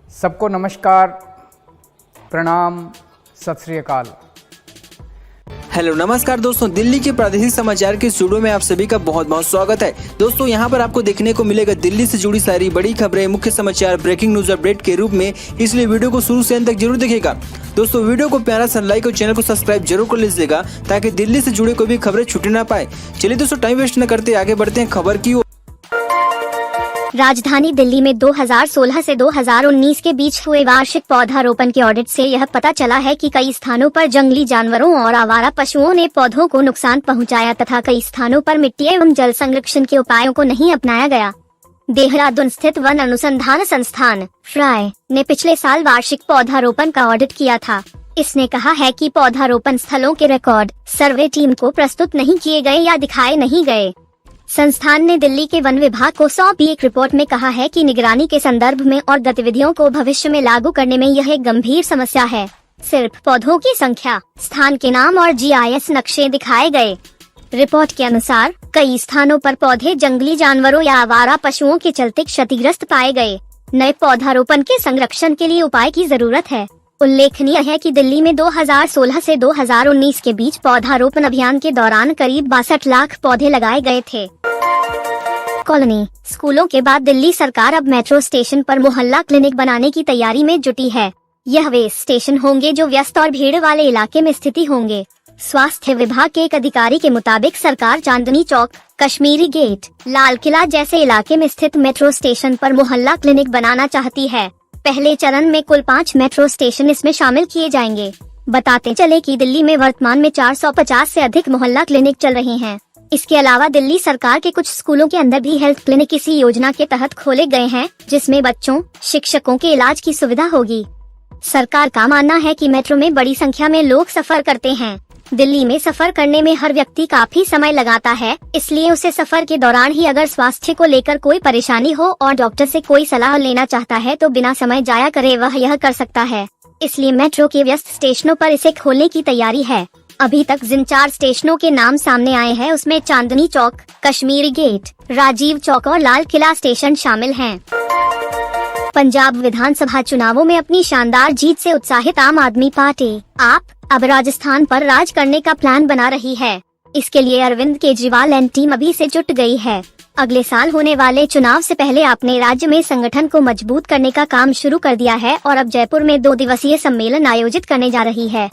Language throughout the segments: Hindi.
सबको नमस्कार, प्रणाम, सत श्री अकाल। हेलो नमस्कार दोस्तों, दिल्ली के प्रादेशिक समाचार के स्टूडियो में आप सभी का बहुत बहुत स्वागत है। दोस्तों यहाँ पर आपको देखने को मिलेगा दिल्ली से जुड़ी सारी बड़ी खबरें, मुख्य समाचार, ब्रेकिंग न्यूज अपडेट के रूप में, इसलिए वीडियो को शुरू से अंत तक जरूर देखिएगा। दोस्तों वीडियो को प्यारा सा लाइक और चैनल को सब्सक्राइब जरूर कर लीजिएगा ताकि दिल्ली से जुड़े कोई भी खबरें छूटे ना पाए। चलिए दोस्तों टाइम वेस्ट न करते आगे बढ़ते हैं खबर की ओर। राजधानी दिल्ली में 2016 से 2019 के बीच हुए वार्षिक पौधारोपण के ऑडिट से यह पता चला है कि कई स्थानों पर जंगली जानवरों और आवारा पशुओं ने पौधों को नुकसान पहुंचाया तथा कई स्थानों पर मिट्टी एवं जल संरक्षण के उपायों को नहीं अपनाया गया। देहरादून स्थित वन अनुसंधान संस्थान फ्राई ने पिछले साल वार्षिक पौधारोपण का ऑडिट किया था। इसने कहा है कि पौधारोपण स्थलों के रिकॉर्ड सर्वे टीम को प्रस्तुत नहीं किए गए या दिखाए नहीं गए। संस्थान ने दिल्ली के वन विभाग को सौंपी एक रिपोर्ट में कहा है कि निगरानी के संदर्भ में और गतिविधियों को भविष्य में लागू करने में यह एक गंभीर समस्या है। सिर्फ पौधों की संख्या, स्थान के नाम और जीआईएस नक्शे दिखाए गए। रिपोर्ट के अनुसार कई स्थानों पर पौधे जंगली जानवरों या आवारा पशुओं के चलते क्षतिग्रस्त पाए गए। नए पौधारोपण के संरक्षण के लिए उपाय की जरूरत है। उल्लेखनीय है कि दिल्ली में 2016 से 2019 के बीच पौधारोपण अभियान के दौरान करीब 62 लाख पौधे लगाए गए थे। कॉलोनी स्कूलों के बाद दिल्ली सरकार अब मेट्रो स्टेशन पर मोहल्ला क्लिनिक बनाने की तैयारी में जुटी है। यह वे स्टेशन होंगे जो व्यस्त और भीड़ वाले इलाके में स्थित होंगे। स्वास्थ्य विभाग के एक अधिकारी के मुताबिक सरकार चांदनी चौक, कश्मीरी गेट, लाल किला जैसे इलाके में स्थित मेट्रो स्टेशन पर मोहल्ला क्लिनिक बनाना चाहती है। पहले चरण में कुल 5 मेट्रो स्टेशन इसमें शामिल किए जाएंगे। बताते चले कि दिल्ली में वर्तमान में 450 से अधिक मोहल्ला क्लिनिक चल रहे हैं। इसके अलावा दिल्ली सरकार के कुछ स्कूलों के अंदर भी हेल्थ क्लिनिक इसी योजना के तहत खोले गए हैं, जिसमें बच्चों, शिक्षकों के इलाज की सुविधा होगी। सरकार का मानना है कि मेट्रो में बड़ी संख्या में लोग सफर करते हैं। दिल्ली में सफर करने में हर व्यक्ति काफी समय लगाता है, इसलिए उसे सफर के दौरान ही अगर स्वास्थ्य को लेकर कोई परेशानी हो और डॉक्टर से कोई सलाह लेना चाहता है तो बिना समय जाया करे वह यह कर सकता है। इसलिए मेट्रो के व्यस्त स्टेशनों पर इसे खोलने की तैयारी है। अभी तक जिन 4 स्टेशनों के नाम सामने आए हैं उसमें चांदनी चौक, कश्मीरी गेट, राजीव चौक और लाल किला स्टेशन शामिल हैं। पंजाब विधानसभा चुनावों में अपनी शानदार जीत से उत्साहित आम आदमी पार्टी आप अब राजस्थान पर राज करने का प्लान बना रही है। इसके लिए अरविंद केजरीवाल एंड टीम अभी से जुट गई है। अगले साल होने वाले चुनाव से पहले आपने राज्य में संगठन को मजबूत करने का काम शुरू कर दिया है और अब जयपुर में 2 दिवसीय सम्मेलन आयोजित करने जा रही है।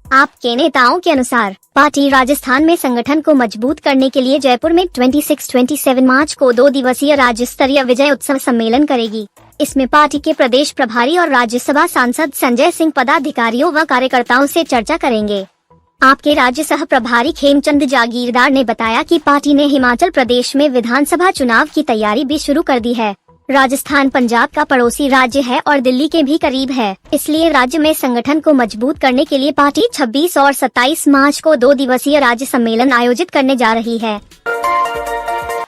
आपके नेताओं के अनुसार पार्टी राजस्थान में संगठन को मजबूत करने के लिए जयपुर में 26-27 मार्च को 2 दिवसीय राज्य स्तरीय विजय उत्सव सम्मेलन करेगी। इसमें पार्टी के प्रदेश प्रभारी और राज्यसभा सांसद संजय सिंह पदाधिकारियों व कार्यकर्ताओं से चर्चा करेंगे। आपके राज्य सह प्रभारी खेमचंद जागीरदार ने बताया कि पार्टी ने हिमाचल प्रदेश में विधानसभा चुनाव की तैयारी भी शुरू कर दी है। राजस्थान पंजाब का पड़ोसी राज्य है और दिल्ली के भी करीब है, इसलिए राज्य में संगठन को मजबूत करने के लिए पार्टी 26 और 27 मार्च को 2 दिवसीय राज्य सम्मेलन आयोजित करने जा रही है।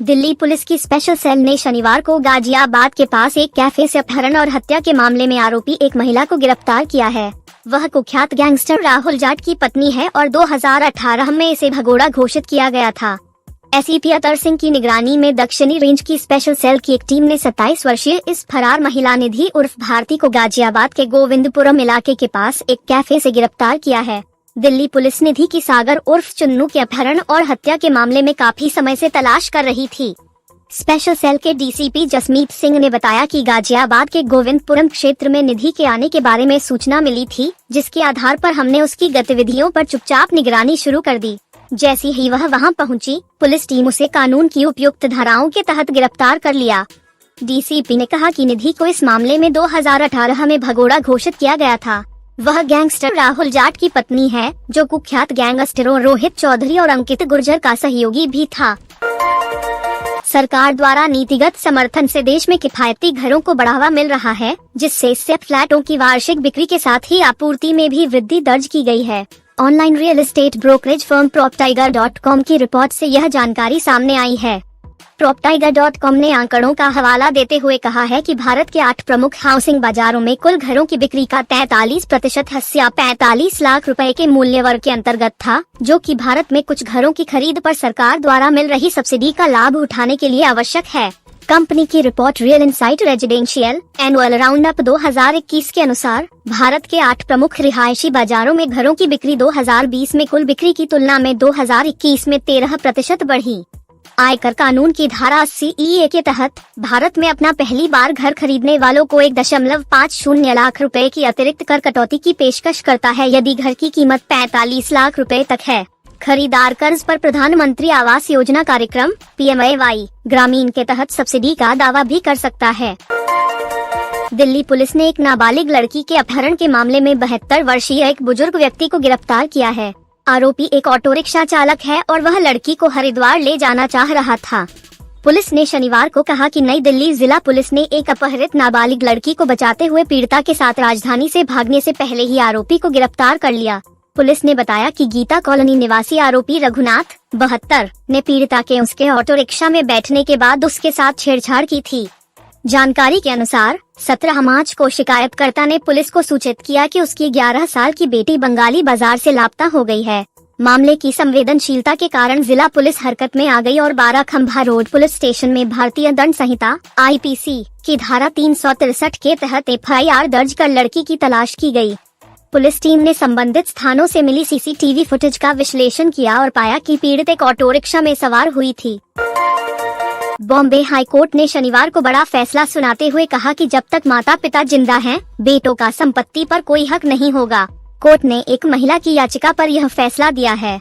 दिल्ली पुलिस की स्पेशल सेल ने शनिवार को गाजियाबाद के पास एक कैफे से अपहरण और हत्या के मामले में आरोपी एक महिला को गिरफ्तार किया है। वह कुख्यात गैंगस्टर राहुल जाट की पत्नी है और 2018 में इसे भगोड़ा घोषित किया गया था। एसीपी अतर सिंह की निगरानी में दक्षिणी रेंज की स्पेशल सेल की एक टीम ने 27 वर्षीय इस फरार महिला निधि उर्फ भारती को गाजियाबाद के गोविंदपुरम इलाके के पास एक कैफे से गिरफ्तार किया है। दिल्ली पुलिस निधि की सागर उर्फ चुन्नू के अपहरण और हत्या के मामले में काफी समय से तलाश कर रही थी। स्पेशल सेल के डीसीपी जसमीत सिंह ने बताया कि गाजियाबाद के गोविंदपुरम क्षेत्र में निधि के आने के बारे में सूचना मिली थी, जिसके आधार पर हमने उसकी गतिविधियों पर चुपचाप निगरानी शुरू कर दी। जैसी ही वह वहां पहुंची, पुलिस टीम उसे कानून की उपयुक्त धाराओं के तहत गिरफ्तार कर लिया। डीसीपी ने कहा कि निधि को इस मामले में 2018 में भगोड़ा घोषित किया गया था। वह गैंगस्टर राहुल जाट की पत्नी है, जो कुख्यात गैंगस्टरों रोहित चौधरी और अंकित गुर्जर का सहयोगी भी था। सरकार द्वारा नीतिगत समर्थन से देश में किफायती घरों को बढ़ावा मिल रहा है, जिससे इससे फ्लैटों की वार्षिक बिक्री के साथ ही आपूर्ति में भी वृद्धि दर्ज की गई है। Online real estate brokerage firm PropTiger.com की रिपोर्ट से यह जानकारी सामने आई है। PropTiger.com ने आंकड़ों का हवाला देते हुए कहा है कि भारत के 8 प्रमुख हाउसिंग बाजारों में कुल घरों की बिक्री का 43% हिस्सा 45 लाख रुपए के मूल्य वर्ग के अंतर्गत था, जो कि भारत में कुछ घरों की खरीद पर सरकार द्वारा मिल रही सब्सिडी का लाभ उठाने के लिए आवश्यक है। कंपनी की report real insight residential annual round up 2021 के अनुसार भारत के 8 प्रमुख रिहायशी बाजारों में घरों की बिक्री 2020 में कुल बिक्री की तुलना में 2021 में 13% बढ़ी। आयकर कानून की धारा 80E के तहत भारत में अपना पहली बार घर खरीदने वालों को 1.50 लाख रुपए की अतिरिक्त कर कटौती की पेशकश करता है यदि घर की कीमत 45 लाख रुपए तक है। खरीदार कर्ज पर प्रधानमंत्री आवास योजना कार्यक्रम PMAY ग्रामीण के तहत सब्सिडी का दावा भी कर सकता है। दिल्ली पुलिस ने एक नाबालिग लड़की के अपहरण के मामले में 72 वर्षीय एक बुजुर्ग व्यक्ति को गिरफ्तार किया है। आरोपी एक ऑटो रिक्शा चालक है और वह लड़की को हरिद्वार ले जाना चाह रहा था। पुलिस ने शनिवार को कहा कि नई दिल्ली जिला पुलिस ने एक अपहरित नाबालिग लड़की को बचाते हुए पीड़िता के साथ राजधानी से भागने से पहले ही आरोपी को गिरफ्तार कर लिया। पुलिस ने बताया कि गीता कॉलोनी निवासी आरोपी रघुनाथ 72 ने पीड़िता के उसके ऑटो रिक्शा में बैठने के बाद उसके साथ छेड़छाड़ की थी। जानकारी के अनुसार 17 मार्च को शिकायतकर्ता ने पुलिस को सूचित किया कि उसकी 11 साल की बेटी बंगाली बाजार से लापता हो गई है। मामले की संवेदनशीलता के कारण जिला पुलिस हरकत में आ गई और 12 खंभा रोड पुलिस स्टेशन में भारतीय दंड संहिता IPC की धारा 363 के तहत FIR दर्ज कर लड़की की तलाश की गई। पुलिस टीम ने संबंधित स्थानों से मिली CCTV फुटेज का विश्लेषण किया और पाया कि पीड़ित एक ऑटो रिक्शा में सवार हुई थी। बॉम्बे हाई कोर्ट ने शनिवार को बड़ा फैसला सुनाते हुए कहा कि जब तक माता पिता जिंदा हैं, बेटों का संपत्ति पर कोई हक नहीं होगा। कोर्ट ने एक महिला की याचिका पर यह फैसला दिया है।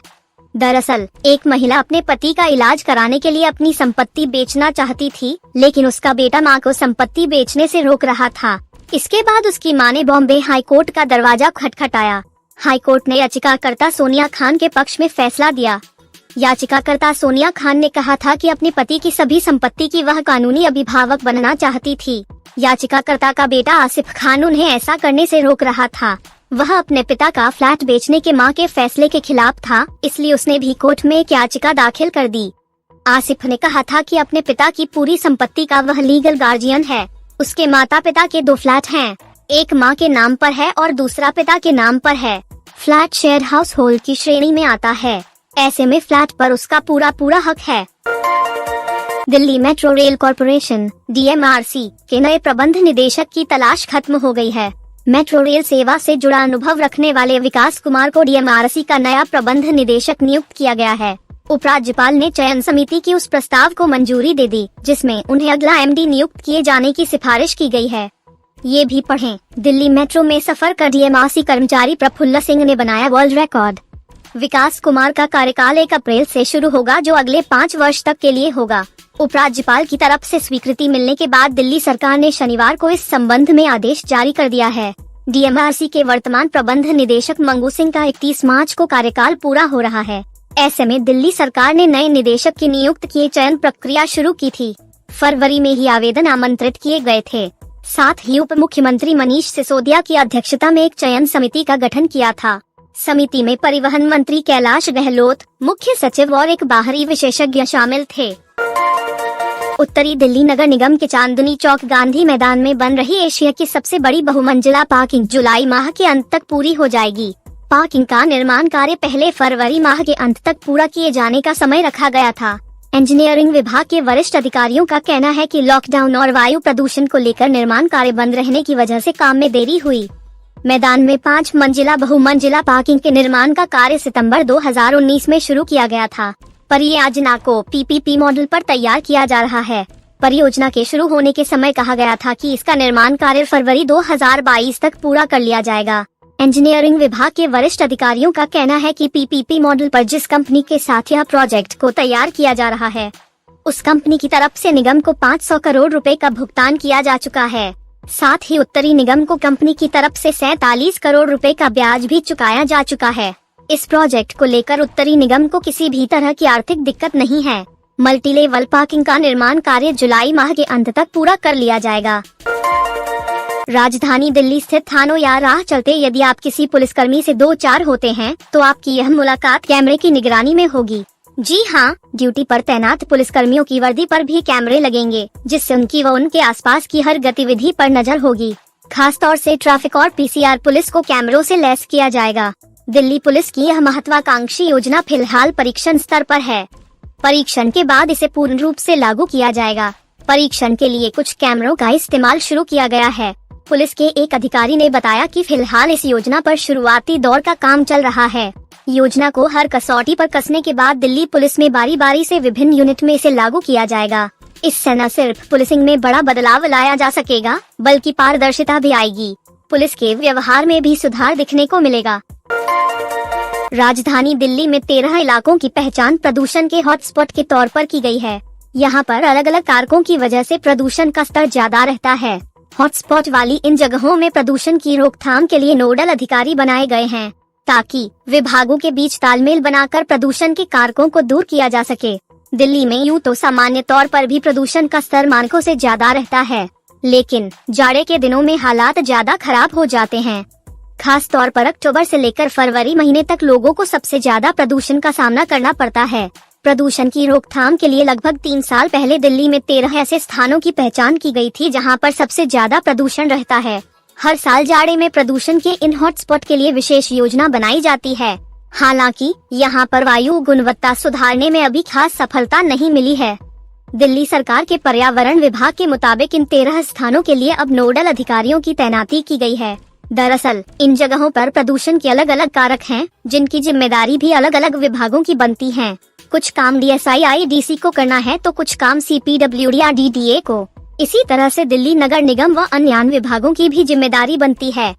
दरअसल एक महिला अपने पति का इलाज कराने के लिए अपनी संपत्ति बेचना चाहती थी, लेकिन उसका बेटा मां को संपत्ति बेचने से रोक रहा था। इसके बाद उसकी मां ने बॉम्बे हाई कोर्ट का दरवाजा खटखटाया। हाई कोर्ट ने याचिकाकर्ता सोनिया खान के पक्ष में फैसला दिया। याचिकाकर्ता सोनिया खान ने कहा था कि अपने पति की सभी संपत्ति की वह कानूनी अभिभावक बनना चाहती थी। याचिकाकर्ता का बेटा आसिफ खान उन्हें ऐसा करने से रोक रहा था। वह अपने पिता का फ्लैट बेचने के मां के फैसले के खिलाफ था, इसलिए उसने भी कोर्ट में एक याचिका दाखिल कर दी। आसिफ ने कहा था कि अपने पिता की पूरी संपत्ति का वह लीगल गार्जियन है। उसके माता पिता के 2 फ्लैट हैं, एक मां के नाम पर है और दूसरा पिता के नाम पर है। फ्लैट शेयर हाउस होल्ड की श्रेणी में आता है, ऐसे में फ्लैट पर उसका पूरा हक है। Delhi metro rail corporation DMRC के नए प्रबंध निदेशक की तलाश खत्म हो गई है। मेट्रो रेल सेवा से जुड़ा अनुभव रखने वाले विकास कुमार को DMRC का नया प्रबंध निदेशक नियुक्त किया गया है। उपराज्यपाल ने चयन समिति की उस प्रस्ताव को मंजूरी दे दी, जिसमें उन्हें अगला MD नियुक्त किए जाने की सिफारिश की गई है। ये भी पढ़ें, दिल्ली मेट्रो में सफर कर DMRC कर्मचारी प्रफुल्ल सिंह ने बनाया वर्ल्ड रिकॉर्ड। विकास कुमार का कार्यकाल 1 अप्रैल से शुरू होगा, जो अगले 5 वर्ष तक के लिए होगा। उपराज्यपाल की तरफ से स्वीकृति मिलने के बाद दिल्ली सरकार ने शनिवार को इस संबंध में आदेश जारी कर दिया है। DMRC के वर्तमान प्रबंध निदेशक मंगू सिंह का 31 मार्च को कार्यकाल पूरा हो रहा है। ऐसे में दिल्ली सरकार ने नए निदेशक की नियुक्त की चयन प्रक्रिया शुरू की थी। फरवरी में ही आवेदन आमंत्रित किए गए थे। साथ ही उप मुख्यमंत्री मनीष सिसोदिया की अध्यक्षता में एक चयन समिति का गठन किया था। समिति में परिवहन मंत्री कैलाश गहलोत, मुख्य सचिव और एक बाहरी विशेषज्ञ शामिल थे। उत्तरी दिल्ली नगर निगम के चांदनी चौक गांधी मैदान में बन रही एशिया की सबसे बड़ी बहुमंजिला पार्किंग जुलाई माह के अंत तक पूरी हो जाएगी। पार्किंग का निर्माण कार्य पहले फरवरी माह के अंत तक पूरा किए जाने का समय रखा गया था। इंजीनियरिंग विभाग के वरिष्ठ अधिकारियों का कहना है कि लॉकडाउन और वायु प्रदूषण को लेकर निर्माण कार्य बंद रहने की वजह से काम में देरी हुई। मैदान में 5 मंजिला बहुमंजिला पार्किंग के निर्माण का कार्य सितंबर 2019 में शुरू किया गया था। परियोजना को PPP मॉडल पर तैयार किया जा रहा है। परियोजना के शुरू होने के समय कहा गया था कि इसका निर्माण कार्य फरवरी 2022 तक पूरा कर लिया जाएगा। इंजीनियरिंग विभाग के वरिष्ठ अधिकारियों का कहना है कि PPP मॉडल पर जिस कंपनी के साथ यह प्रोजेक्ट को तैयार किया जा रहा है, उस कंपनी की तरफ से निगम को 500 करोड़ रुपए का भुगतान किया जा चुका है। साथ ही उत्तरी निगम को कंपनी की तरफ से 47 करोड़ रुपए का ब्याज भी चुकाया जा चुका है। इस प्रोजेक्ट को लेकर उत्तरी निगम को किसी भी तरह की आर्थिक दिक्कत नहीं है। मल्टी लेवल पार्किंग का निर्माण कार्य जुलाई माह के अंत तक पूरा कर लिया जाएगा। राजधानी दिल्ली स्थित थानों या राह चलते यदि आप किसी पुलिसकर्मी से 2-4 होते हैं, तो आपकी यह मुलाकात कैमरे की निगरानी में होगी। जी हाँ, ड्यूटी पर तैनात पुलिसकर्मियों की वर्दी पर भी कैमरे लगेंगे, जिससे उनकी व उनके आसपास की हर गतिविधि पर नजर होगी। खास तौर से ट्रैफिक और PCR पुलिस को कैमरों से लैस किया जाएगा। दिल्ली पुलिस की यह महत्वाकांक्षी योजना फिलहाल परीक्षण स्तर पर है। परीक्षण के बाद इसे पूर्ण रूप से लागू किया जाएगा। परीक्षण के लिए कुछ कैमरों का इस्तेमाल शुरू किया गया है। पुलिस के एक अधिकारी ने बताया कि फिलहाल इस योजना पर शुरुआती दौर का काम चल रहा है। योजना को हर कसौटी पर कसने के बाद दिल्ली पुलिस में बारी बारी से विभिन्न यूनिट में इसे लागू किया जाएगा। इससे न सिर्फ पुलिसिंग में बड़ा बदलाव लाया जा सकेगा, बल्कि पारदर्शिता भी आएगी। पुलिस के व्यवहार में भी सुधार दिखने को मिलेगा। राजधानी दिल्ली में 13 इलाकों की पहचान प्रदूषण के हॉटस्पॉट के तौर पर की गई है। यहाँ पर अलग अलग कारकों की वजह से प्रदूषण का स्तर ज्यादा रहता है। हॉटस्पॉट वाली इन जगहों में प्रदूषण की रोकथाम के लिए नोडल अधिकारी बनाए गए हैं, ताकि विभागों के बीच तालमेल बनाकर प्रदूषण के कारकों को दूर किया जा सके। दिल्ली में यूँ तो सामान्य तौर पर भी प्रदूषण का स्तर मानकों से ज्यादा रहता है, लेकिन जाड़े के दिनों में हालात ज्यादा खराब हो जाते हैं। खास तौर पर अक्टूबर से लेकर फरवरी महीने तक लोगों को सबसे ज्यादा प्रदूषण का सामना करना पड़ता है। प्रदूषण की रोकथाम के लिए लगभग 3 साल पहले दिल्ली में 13 ऐसे स्थानों की पहचान की गई थी जहां पर सबसे ज्यादा प्रदूषण रहता है। हर साल जाड़े में प्रदूषण के इन हॉटस्पॉट के लिए विशेष योजना बनाई जाती है। हालांकि यहां पर वायु गुणवत्ता सुधारने में अभी खास सफलता नहीं मिली है। दिल्ली सरकार के पर्यावरण विभाग के मुताबिक इन 13 स्थानों के लिए अब नोडल अधिकारियों की तैनाती की गई है। दरअसल इन जगहों पर प्रदूषण के अलग अलग कारक हैं, जिनकी जिम्मेदारी भी अलग अलग विभागों की बनती है। कुछ काम DSIIDC को करना है तो कुछ काम CPWD या DDA को। इसी तरह से दिल्ली नगर निगम व अन्य विभागों की भी जिम्मेदारी बनती है।